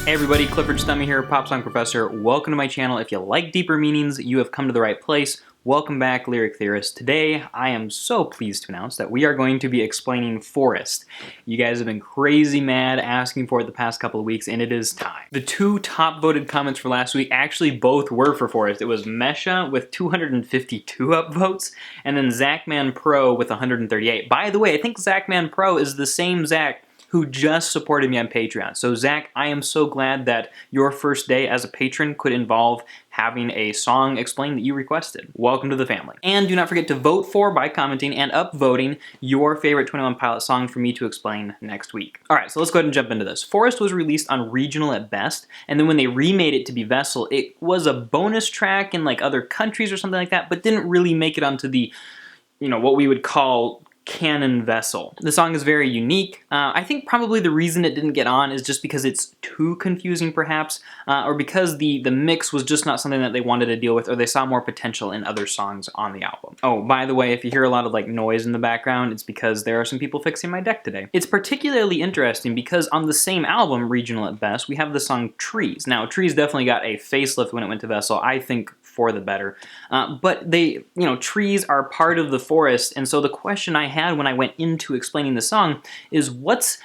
Hey everybody, Clifford Stummy here, Pop Song Professor. Welcome to my channel. If you like deeper meanings, you have come to the right place. Welcome back, Lyric Theorist. Today, I am so pleased to announce that we are going to be explaining Forest. You guys have been crazy mad asking for it the past couple of weeks, and it is time. The two top voted comments for last week actually both were for Forest. It was Mesha with 252 upvotes, and then Zachman Pro with 138. By the way, I think Zachman Pro is the same Zach who just supported me on Patreon. So Zach, I am so glad that your first day as a patron could involve having a song explained that you requested. Welcome to the family. And do not forget to vote for by commenting and upvoting your favorite 21 Pilots song for me to explain next week. All right, so let's go ahead and jump into this. Forest was released on Regional at best, and then when they remade it to be Vessel, it was a bonus track in like other countries or something like that, but didn't really make it onto the, what we would call canon Vessel. The song is very unique. I think probably the reason it didn't get on is just because it's too confusing perhaps, or because the mix was just not something that they wanted to deal with, or they saw more potential in other songs on the album. Oh, by the way, if you hear a lot of like noise in the background, it's because there are some people fixing my deck today. It's particularly interesting because on the same album, Regional at Best, we have the song Trees. Now, Trees definitely got a facelift when it went to Vessel, I think for the better. But they, trees are part of the forest, and so the question I had when I went into explaining the song is what's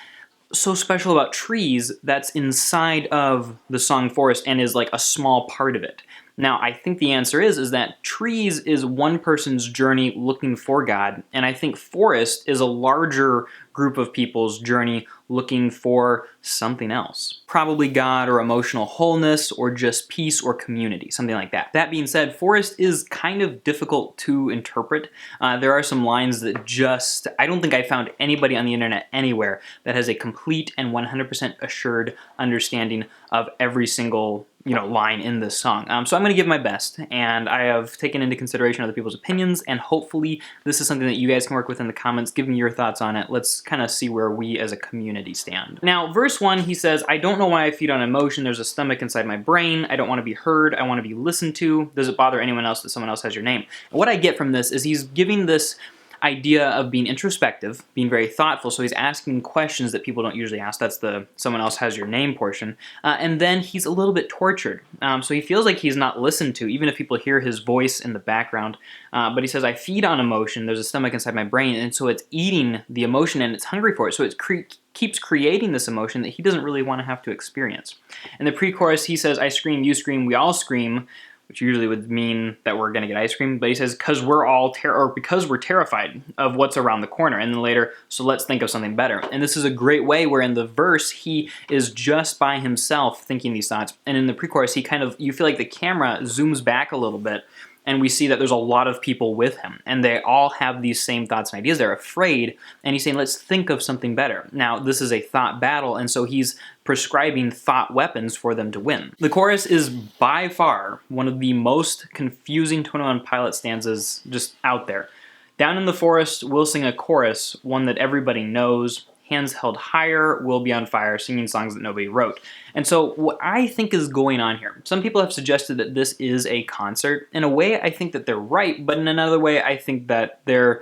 so special about trees that's inside of the song Forest and is like a small part of it? Now, I think the answer is that trees is one person's journey looking for God, and I think forest is a larger group of people's journey looking for something else. Probably God or emotional wholeness or just peace or community, something like that. That being said, Forest is kind of difficult to interpret. There are some lines that I don't think I found anybody on the internet anywhere that has a complete and 100% assured understanding of every single line in this song. So I'm going to give my best, and I have taken into consideration other people's opinions, and hopefully this is something that you guys can work with in the comments. Give me your thoughts on it. Let's kind of see where we as a community stand. Now, verse 1, he says, I don't know why I feed on emotion. There's a stomach inside my brain. I don't want to be heard. I want to be listened to. Does it bother anyone else that someone else has your name? And what I get from this is he's giving this idea of being introspective, being very thoughtful, so he's asking questions that people don't usually ask. That's the someone else has your name portion. And then he's a little bit tortured. So he feels like he's not listened to, even if people hear his voice in the background. But he says, I feed on emotion, there's a stomach inside my brain, and so it's eating the emotion and it's hungry for it, so it keeps creating this emotion that he doesn't really want to have to experience. In the pre-chorus, he says, I scream, you scream, we all scream, which usually would mean that we're gonna get ice cream, but he says, because we're terrified of what's around the corner. And then later, so let's think of something better. And this is a great way where in the verse, he is just by himself thinking these thoughts. And in the pre-chorus, you feel like the camera zooms back a little bit, and we see that there's a lot of people with him, and they all have these same thoughts and ideas. They're afraid, and he's saying, let's think of something better. Now, this is a thought battle, and so he's prescribing thought weapons for them to win. The chorus is by far one of the most confusing 21 Pilots stanzas just out there. Down in the forest, we'll sing a chorus, one that everybody knows. Hands held higher, we'll be on fire, singing songs that nobody wrote. And so what I think is going on here, some people have suggested that this is a concert. In a way, I think that they're right, but in another way, I think that they're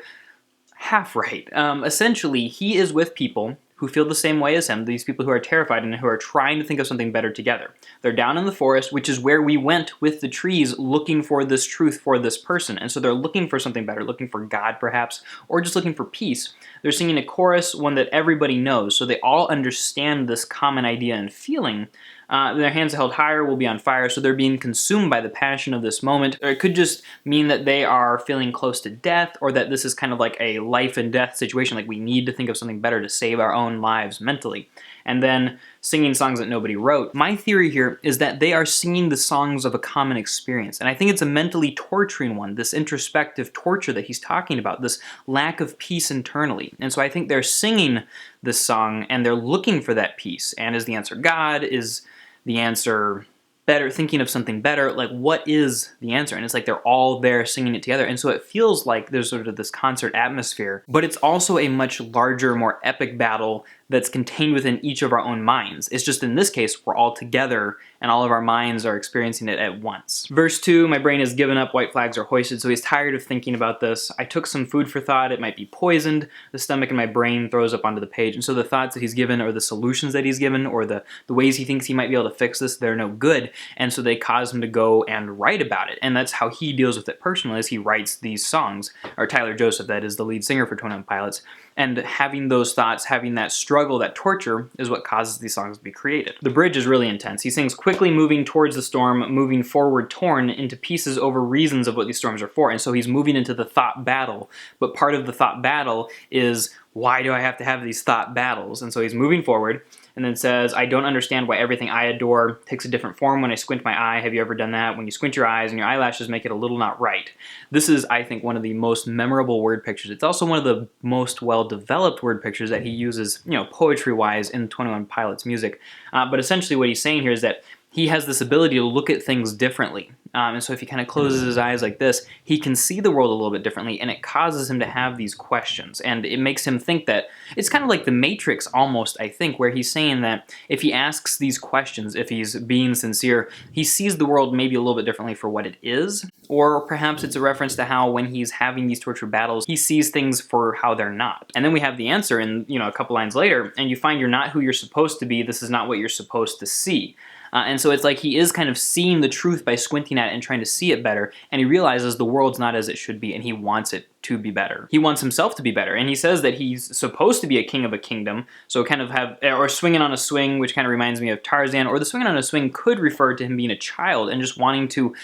half right. Essentially, he is with people who feel the same way as him, these people who are terrified and who are trying to think of something better together. They're down in the forest, which is where we went with the trees looking for this truth for this person. And so they're looking for something better, looking for God perhaps, or just looking for peace. They're singing a chorus, one that everybody knows, so they all understand this common idea and feeling. Their hands held higher, will be on fire, so they're being consumed by the passion of this moment. Or it could just mean that they are feeling close to death, or that this is kind of like a life and death situation, like we need to think of something better to save our own lives mentally. And then singing songs that nobody wrote. My theory here is that they are singing the songs of a common experience, and I think it's a mentally torturing one, this introspective torture that he's talking about, this lack of peace internally. And so I think they're singing this song, and they're looking for that peace. And is the answer God? Is the answer better, thinking of something better? Like, what is the answer? And it's like they're all there singing it together. And so it feels like there's sort of this concert atmosphere, but it's also a much larger, more epic battle that's contained within each of our own minds. It's just in this case, we're all together and all of our minds are experiencing it at once. Verse 2, my brain has given up, white flags are hoisted, so he's tired of thinking about this. I took some food for thought, it might be poisoned. The stomach in my brain throws up onto the page. And so the thoughts that he's given or the solutions that he's given or the ways he thinks he might be able to fix this, they're no good. And so they cause him to go and write about it. And that's how he deals with it personally, as he writes these songs. Or Tyler Joseph, that is the lead singer for 21 Pilots. And having those thoughts, having that struggle, that torture, is what causes these songs to be created. The bridge is really intense. He sings, quickly moving towards the storm, moving forward, torn into pieces over reasons of what these storms are for. And so he's moving into the thought battle. But part of the thought battle is, why do I have to have these thought battles? And so he's moving forward, and then says, I don't understand why everything I adore takes a different form when I squint my eye. Have you ever done that? When you squint your eyes and your eyelashes make it a little not right. This is, I think, one of the most memorable word pictures. It's also one of the most well-developed word pictures that he uses, poetry-wise in 21 Pilots music. But essentially what he's saying here is that he has this ability to look at things differently. And so if he kind of closes his eyes like this, he can see the world a little bit differently, and it causes him to have these questions. And it makes him think that, it's kind of like the Matrix almost, I think, where he's saying that if he asks these questions, if he's being sincere, he sees the world maybe a little bit differently for what it is. Or perhaps it's a reference to how when he's having these torture battles, he sees things for how they're not. And then we have the answer in, a couple lines later, and you find you're not who you're supposed to be, this is not what you're supposed to see. And so it's like he is kind of seeing the truth by squinting at it and trying to see it better, and he realizes the world's not as it should be, and he wants it to be better. He wants himself to be better, and he says that he's supposed to be a king of a kingdom, so kind of or swinging on a swing, which kind of reminds me of Tarzan, or the swinging on a swing could refer to him being a child and just wanting to,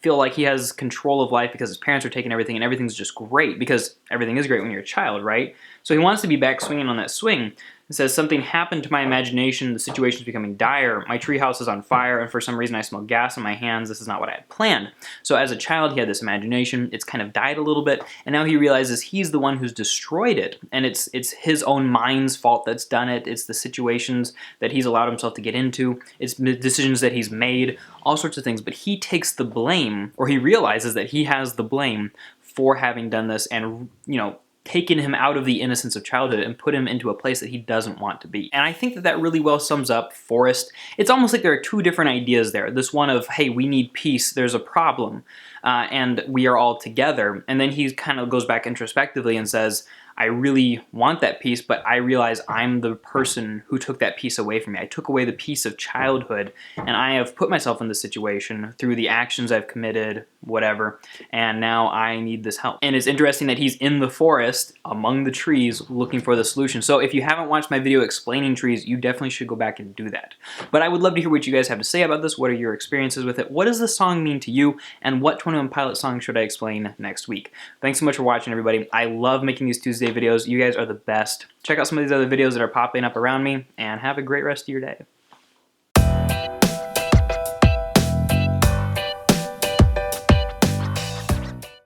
feel like he has control of life because his parents are taking everything and everything's just great, because everything is great when you're a child, right? So he wants to be back swinging on that swing. It says, something happened to my imagination, the situation's becoming dire, my treehouse is on fire, and for some reason I smell gas in my hands, this is not what I had planned. So as a child, he had this imagination, it's kind of died a little bit, and now he realizes he's the one who's destroyed it, and it's his own mind's fault that's done it, it's the situations that he's allowed himself to get into, it's the decisions that he's made, all sorts of things, but he takes the blame, or he realizes that he has the blame for having done this and, taken him out of the innocence of childhood and put him into a place that he doesn't want to be. And I think that that really well sums up Forest. It's almost like there are two different ideas there. This one of, hey, we need peace, there's a problem, and we are all together. And then he kind of goes back introspectively and says, I really want that peace, but I realize I'm the person who took that peace away from me. I took away the peace of childhood, and I have put myself in this situation through the actions I've committed, whatever, and now I need this help. And it's interesting that he's in the forest, among the trees, looking for the solution. So if you haven't watched my video explaining trees, you definitely should go back and do that. But I would love to hear what you guys have to say about this. What are your experiences with it? What does the song mean to you? And what 21 Pilot song should I explain next week? Thanks so much for watching, everybody. I love making these Tuesday videos. You guys are the best. Check out some of these other videos that are popping up around me, and have a great rest of your day.